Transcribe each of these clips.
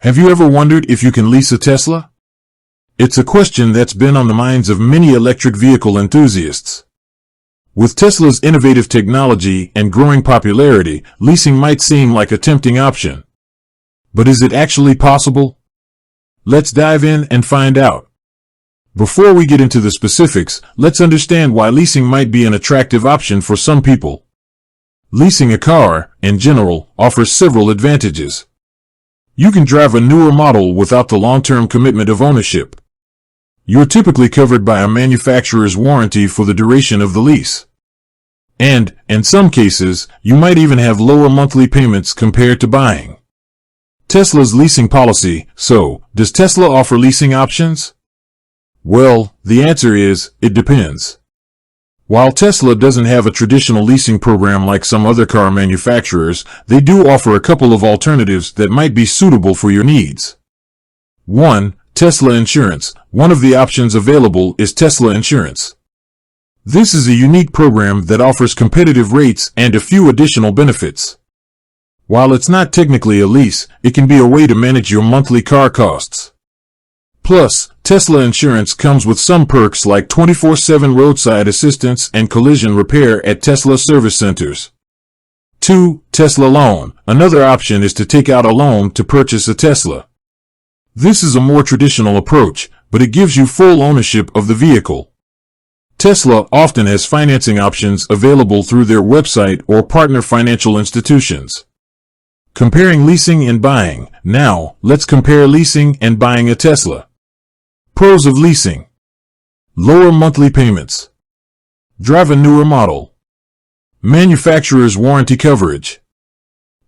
Have you ever wondered if you can lease a Tesla? It's a question that's been on the minds of many electric vehicle enthusiasts. With Tesla's innovative technology and growing popularity, leasing might seem like a tempting option. But is it actually possible? Let's dive in and find out. Before we get into the specifics, let's understand why leasing might be an attractive option for some people. Leasing a car, in general, offers several advantages. You can drive a newer model without the long-term commitment of ownership. You're typically covered by a manufacturer's warranty for the duration of the lease. And, in some cases, you might even have lower monthly payments compared to buying. Tesla's leasing policy. So, does Tesla offer leasing options? Well, the answer is, it depends. While Tesla doesn't have a traditional leasing program like some other car manufacturers, they do offer a couple of alternatives that might be suitable for your needs. 1. Tesla Insurance. One of the options available is Tesla Insurance. This is a unique program that offers competitive rates and a few additional benefits. While it's not technically a lease, it can be a way to manage your monthly car costs. Plus, Tesla Insurance comes with some perks like 24/7 roadside assistance and collision repair at Tesla service centers. 2. Tesla Loan. Another option is to take out a loan to purchase a Tesla. This is a more traditional approach, but it gives you full ownership of the vehicle. Tesla often has financing options available through their website or partner financial institutions. Comparing leasing and buying. Now, let's compare leasing and buying a Tesla. Pros of leasing. Lower monthly payments. Drive a newer model. Manufacturer's warranty coverage.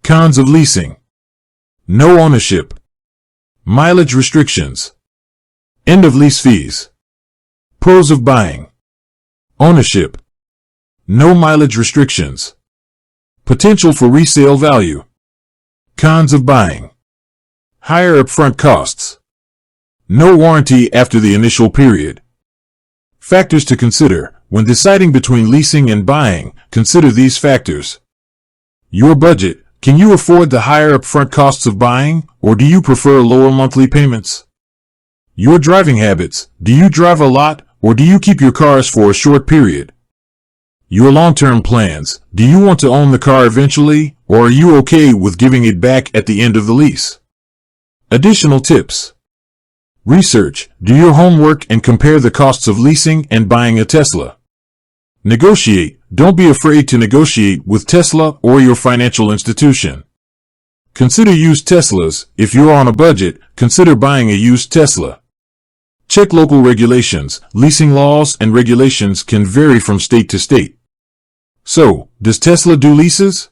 Cons of leasing. No ownership. Mileage restrictions. End of lease fees. Pros of buying. Ownership. No mileage restrictions. Potential for resale value. Cons of buying. Higher upfront costs. No warranty after the initial period. Factors to consider. When deciding between leasing and buying, consider these factors. Your budget. Can you afford the higher upfront costs of buying, or do you prefer lower monthly payments? Your driving habits. Do you drive a lot, or do you keep your cars for a short period? Your long-term plans. Do you want to own the car eventually, or are you okay with giving it back at the end of the lease? Additional tips. Research. Do your homework and compare the costs of leasing and buying a Tesla. Negotiate. Don't be afraid to negotiate with Tesla or your financial institution. Consider used Teslas. If you're on a budget, consider buying a used Tesla. Check local regulations. Leasing laws and regulations can vary from state to state. So, does Tesla do leases?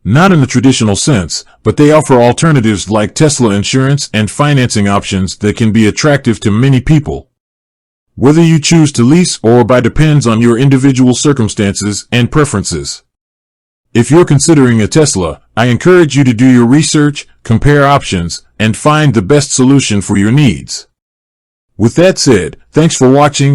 Not in the traditional sense, but they offer alternatives like Tesla Insurance and financing options that can be attractive to many people. Whether you choose to lease or buy depends on your individual circumstances and preferences. If you're considering a Tesla, I encourage you to do your research, compare options, and find the best solution for your needs. With that said, thanks for watching.